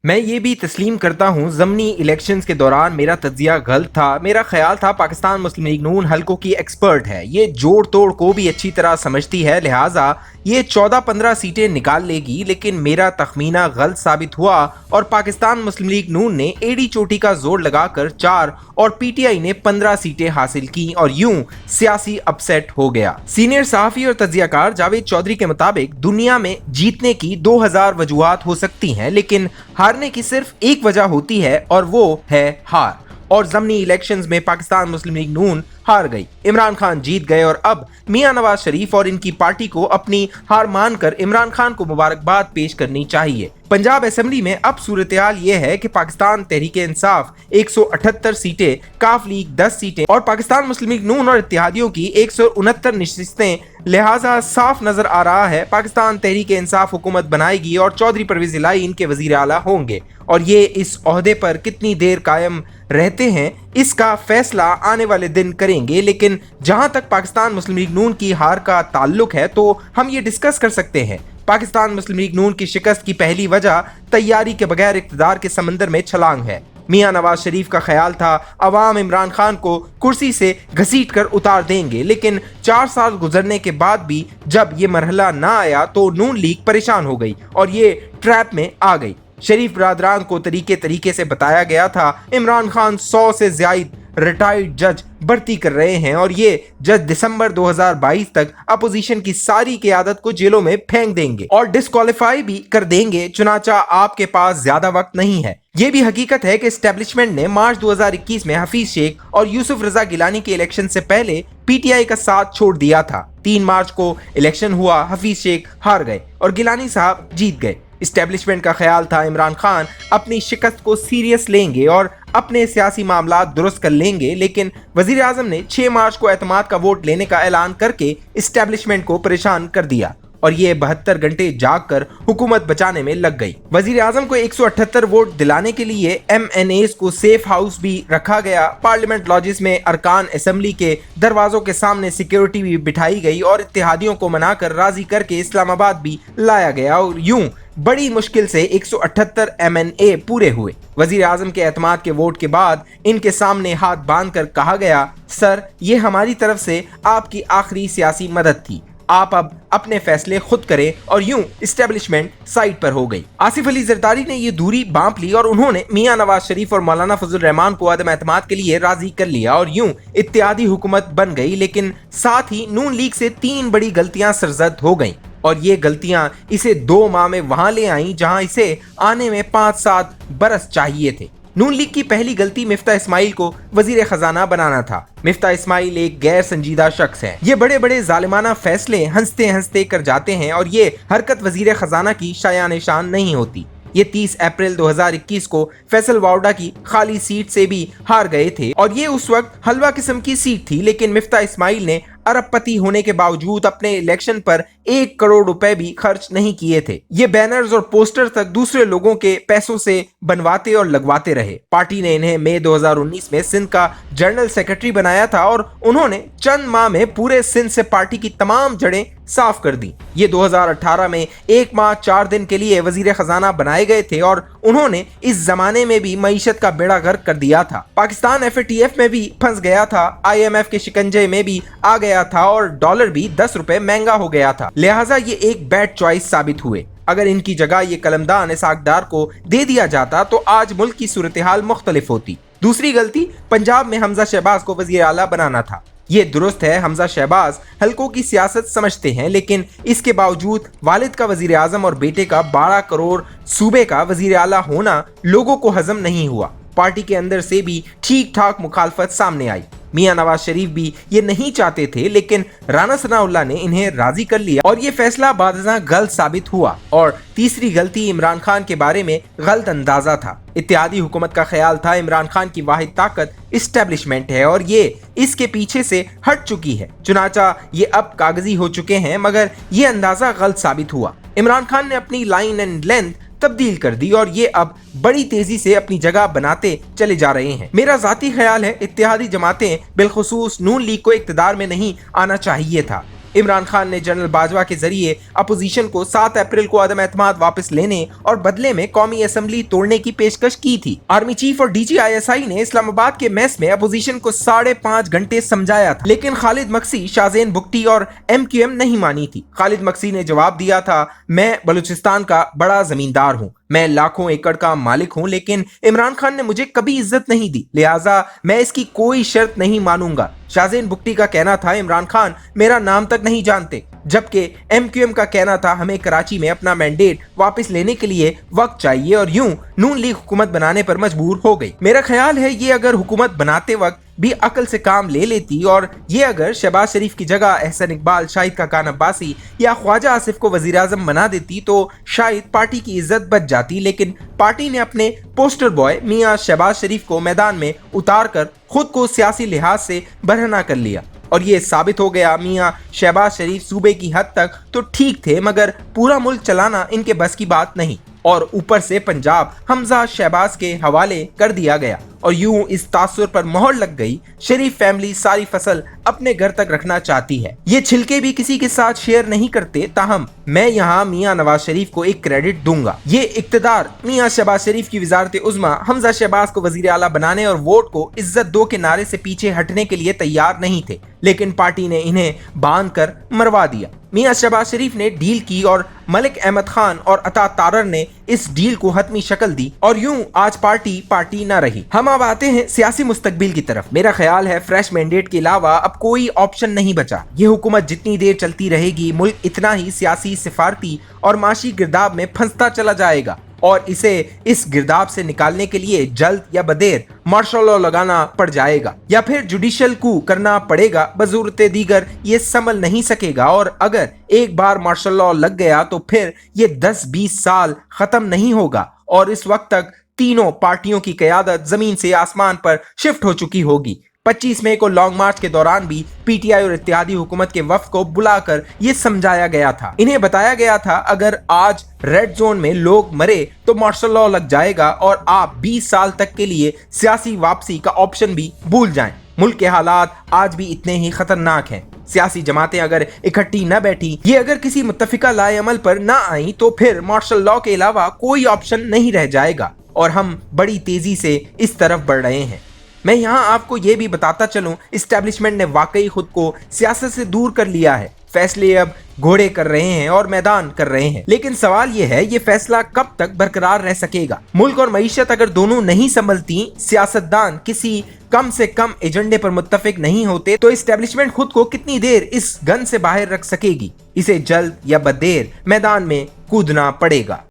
मैं ये भी तस्लीम करता हूँ ज़मनी इलेक्शंस के दौरान मेरा तज्जिया गलत था। मेरा ख्याल था पाकिस्तान मुस्लिम लीग नून हल्कों की एक्सपर्ट है, ये जोड़ तोड़ को भी अच्छी तरह समझती है, लिहाजा ये 14-15 सीटें निकाल लेगी। लेकिन मेरा तखमीना गलत साबित हुआ और पाकिस्तान मुस्लिम लीग नून ने एड़ी चोटी का जोर लगाकर 4 और पीटीआई ने 15 सीटें हासिल की और यूं सियासी अपसेट हो गया। सीनियर सहाफ़ी और तज्जियाकार जावेद चौधरी के मुताबिक दुनिया में जीतने की 2000 वजूहात हो सकती हैं, लेकिन हारने की सिर्फ एक वजह होती है और वो है हार। और ज़मनी इलेक्शंस में पाकिस्तान मुस्लिम लीग नून हार गई, इमरान खान जीत गए और अब मियां नवाज शरीफ और इनकी पार्टी को अपनी हार मानकर इमरान खान को मुबारकबाद पेश करनी चाहिए। पंजाब असेंबली में अब सूरत हाल ये है कि पाकिस्तान तहरीक इंसाफ 178 सीटें, काफ लीग 10 सीटें और पाकिस्तान मुस्लिम लीग नून और इत्तेहादियों की 169 नशिस्तें। लिहाजा साफ नजर आ रहा है पाकिस्तान तहरीक इंसाफ हुकूमत बनाएगी और चौधरी परवेज इलाही इनके वजीर आला होंगे और ये इस ओहदे पर कितनी देर कायम रहते हैं इसका फैसला आने वाले दिन करेंगे। लेकिन जहां तक पाकिस्तान मुस्लिम लीग नून की हार का ताल्लुक है तो हम ये डिस्कस कर सकते हैं। पाकिस्तान मुस्लिम लीग नून की शिकस्त की पहली वजह तैयारी के बगैर इक़्तिदार के समंदर में छलांग है। मियां नवाज शरीफ का ख्याल था अवाम इमरान खान को कुर्सी से घसीट कर उतार देंगे, लेकिन 4 साल गुजरने के बाद भी जब ये मरहला ना आया तो नून लीग परेशान हो गई और ये ट्रैप में आ गई। शरीफ बरादरान को तरीके से बताया गया था इमरान खान 100 से ज्यादा रिटायर्ड जज भर्ती कर रहे हैं और ये जज दिसंबर 2022 तक अपोजिशन की सारी क़यादत को जेलों में फेंक देंगे और डिस्क्वालीफाई भी कर देंगे। चुनाचा आपके पास ज्यादा वक्त नहीं है। ये भी हकीकत है कि एस्टेब्लिशमेंट ने मार्च 2021 में हफीज शेख और यूसुफ रजा गिलानी के इलेक्शन से पहले पीटीआई का साथ छोड़ दिया था। 3 मार्च को इलेक्शन हुआ, हफीज शेख हार गए और गिलानी साहब जीत गए। इस्टेब्लिशमेंट का ख्याल था इमरान खान अपनी शिकस्त को सीरियस लेंगे और अपने सियासी मामला दुरुस्त कर लेंगे, लेकिन वजीर आजम ने 6 मार्च को एतमाद का वोट लेने का ऐलान करके इस्टेब्लिशमेंट को परेशान कर दिया और ये 72 घंटे जाग कर हुकूमत बचाने में लग गई। वजीर आजम को 178 वोट दिलाने के लिए MNAs को सेफ हाउस भी रखा गया। पार्लियामेंट लॉजिस में अरकान असेंबली के दरवाजों के सामने सिक्योरिटी भी बिठाई गई और इत्तेहादियों को मनाकर राजी करके इस्लामाबाद भी लाया गया और यूं बड़ी मुश्किल से 178 MNA पूरे हुए। वजीर आजम के एतमाद के वोट के बाद इनके सामने हाथ बांध कर कहा गया, सर ये हमारी तरफ से आपकी आखिरी सियासी मदद थी, आप अब अपने फैसले खुद करें और यूं इस्टेब्लिशमेंट साइड पर हो गई। आसिफ अली जरदारी ने ये दूरी बांप ली और उन्होंने मियां नवाज शरीफ और मौलाना फजल रहमान को अदम एतमाद के लिए राजी कर लिया और यूं इत्तेहादी हुकूमत बन गई। लेकिन साथ ही नून लीग से 3 बड़ी गलतियां सरजद हो गईं और ये गलतियां इसे 2 माह में वहां ले आईं जहां इसे आने में 5-7 बरस चाहिए थे। नून लीग की पहली गलती मिफ्ता इस्माइल को वजीर खजाना बनाना था। मिफ्ता इस्माइल एक गैर संजीदा शख्स है। ये बड़े बड़े जालिमाना फैसले हंसते हंसते कर जाते हैं और ये हरकत वजीर खजाना की शायान शान नहीं होती। ये 30 अप्रैल 2021 को फैसल वाउडा की खाली सीट से भी हार गए थे और ये उस वक्त हलवा किस्म की सीट थी, लेकिन मिफ्ता इस्माइल ने अरबपति होने के बावजूद अपने इलेक्शन पर 1 करोड़ रुपए भी खर्च नहीं किए थे। ये बैनर्स और पोस्टर तक दूसरे लोगों के पैसों से बनवाते और लगवाते रहे। पार्टी ने इन्हें मई 2019 में सिंध का जनरल सेक्रेटरी बनाया था और उन्होंने चंद माह में पूरे सिंध से पार्टी की तमाम जड़ें साफ कर दी। ये 2018 में 1 माह 4 दिन के लिए वजीर खजाना बनाए गए थे और उन्होंने इस जमाने में भी मईशत का बेड़ा गर्क कर दिया था। पाकिस्तान FATF में भी फंस गया था, IMF के शिकंजे में भी आ गया था और डॉलर भी 10 रुपए महंगा हो गया था। लिहाजा ये एक बैड चॉइस साबित हुए। अगर इनकी जगह ये कलमदान इसाकदार को दे दिया जाता तो आज मुल्क की सूरत हाल मुख्तलिफ होती। दूसरी गलती पंजाब में हमजा शहबाज को वजीर आला बनाना था। ये दुरुस्त है, हमजा शहबाज हल्कों की सियासत समझते हैं, लेकिन इसके बावजूद वालिद का वजीर आजम और बेटे का 12 करोड़ सूबे का वजीर आला होना लोगों को हजम नहीं हुआ। पार्टी के अंदर से भी ठीक ठाक मुखालफत सामने आई। मियां नवाज शरीफ भी ये नहीं चाहते थे, लेकिन राना सनाउल्लाह ने इन्हें राजी कर लिया और ये फैसला बादशाह गलत साबित हुआ। और तीसरी गलती इमरान खान के बारे में गलत अंदाजा था। इत्तेहादी हुकूमत का ख्याल था इमरान खान की वाहिद ताकत इस्टेब्लिशमेंट है और ये इसके पीछे से हट चुकी है। चुनाचा ये अब कागजी हो चुके हैं, मगर ये अंदाजा गलत साबित हुआ। इमरान खान ने अपनी लाइन एंड लेंथ तब्दील कर दी और ये अब बड़ी तेजी से अपनी जगह बनाते चले जा रहे हैं। मेरा जाती ख्याल है इत्तेहादी जमातें बिलखुसूस नून लीग को इक्तदार में नहीं आना चाहिए था। इमरान खान ने जनरल बाजवा के जरिए अपोजिशन को 7 अप्रैल को अदम एतमाद वापस लेने और बदले में कौमी असेंबली तोड़ने की पेशकश की थी। आर्मी चीफ और DGISI ने इस्लामाबाद के मेस में अपोजिशन को 5.5 घंटे समझाया था, लेकिन खालिद मक्सी, शाहजेन बुगटी और MQM नहीं मानी थी। खालिद मक्सी ने जवाब दिया था, मैं बलूचिस्तान का बड़ा जमींदार हूँ, मैं लाखों एकड़ का मालिक हूँ, लेकिन इमरान खान ने मुझे कभी इज्जत नहीं दी, लिहाजा मैं इसकी कोई शर्त नहीं मानूंगा। शाहजेन बुगटी का कहना था, इमरान खान मेरा नाम तक नहीं जानते, जबकि MQM का कहना था, हमें कराची में अपना मैंडेट वापस लेने के लिए वक्त चाहिए, और यूं नून लीग हुकूमत बनाने पर मजबूर हो गई। मेरा ख्याल है ये अगर हुकूमत बनाते वक्त भी अकल से काम ले लेती और ये अगर शहबाज शरीफ की जगह एहसन इकबाल, शाहिद खाकान अब्बासी या ख्वाजा आसिफ को वजीर आजम बना देती तो शायद पार्टी की इज्जत बच जाती, लेकिन पार्टी ने अपने पोस्टर बॉय मियां शहबाज शरीफ को मैदान में उतार कर खुद को सियासी लिहाज से बरहना कर लिया, और ये साबित हो गया मियां शहबाज शरीफ सूबे की हद तक तो ठीक थे, मगर पूरा मुल्क चलाना इनके बस की बात नहीं, और ऊपर से पंजाब हमजा शहबाज के हवाले कर दिया गया, और यूं इस तासुर पर मोहर लग गई, शरीफ फैमिली सारी फसल अपने घर तक रखना चाहती है। ये छिलके भी किसी के साथ शेयर नहीं करते, ताहम मैं यहाँ मियां नवाज शरीफ को एक क्रेडिट दूंगा। ये इक्तदार मियां शहबाज शरीफ की वजारत उज़्मा हमजा शहबाज को वजीर आला बनाने और वोट को इज्जत दो के नारे से पीछे हटने के लिए तैयार नहीं थे, लेकिन पार्टी ने इन्हें बांध कर मरवा दिया। मियां शहबाज शरीफ ने डील की और मलिक अहमद खान और अता तारर ने इस डील को हतमी शक्ल दी, और यूं आज पार्टी न रही। हम अब आते हैं सियासी मुस्तकबिल की तरफ। मेरा ख्याल है फ्रेश मैंडेट के अलावा अब कोई ऑप्शन नहीं बचा। ये हुकूमत जितनी देर चलती रहेगी, मुल्क इतना ही सियासी, सिफारती और माशी गिरदाब में फंसता चला जाएगा, और इसे इस गिरदाब से निकालने के लिए जल्द या बदेर मार्शल लॉ लगाना पड़ जाएगा, या फिर जुडिशियल कू करना पड़ेगा। बजूरत दीगर ये संभल नहीं सकेगा, और अगर एक बार मार्शल लॉ लग गया तो फिर ये 10-20 साल खत्म नहीं होगा, और इस वक्त तक तीनों पार्टियों की क़यादत जमीन से आसमान पर शिफ्ट हो चुकी होगी। 25 मई को लॉन्ग मार्च के दौरान भी PTI और इत्तेहादी हुकूमत के वफ्द को बुलाकर ये समझाया गया था, इन्हें बताया गया था, अगर आज रेड जोन में लोग मरे तो मार्शल लॉ लग जाएगा और आप 20 साल तक के लिए सियासी वापसी का ऑप्शन भी भूल जाएं। मुल्क के हालात आज भी इतने ही खतरनाक हैं। सियासी जमातें अगर इकट्ठी न बैठी, ये अगर किसी मुत्तफिका लाए अमल पर न आई, तो फिर मार्शल लॉ के अलावा कोई ऑप्शन नहीं रह जाएगा, और हम बड़ी तेजी से इस तरफ बढ़ रहे हैं। मैं यहाँ आपको ये भी बताता चलूं, इस्टेब्लिशमेंट ने वाकई खुद को सियासत से दूर कर लिया है। फैसले अब घोड़े कर रहे हैं और मैदान कर रहे हैं, लेकिन सवाल यह है, ये फैसला कब तक बरकरार रह सकेगा? मुल्क और मईशत अगर दोनों नहीं संभलती, सियासतदान किसी कम से कम एजेंडे पर मुत्तफिक नहीं होते, तो इस्टेब्लिशमेंट खुद को कितनी देर इस गन से बाहर रख सकेगी? इसे जल्द या बदेर मैदान में कूदना पड़ेगा।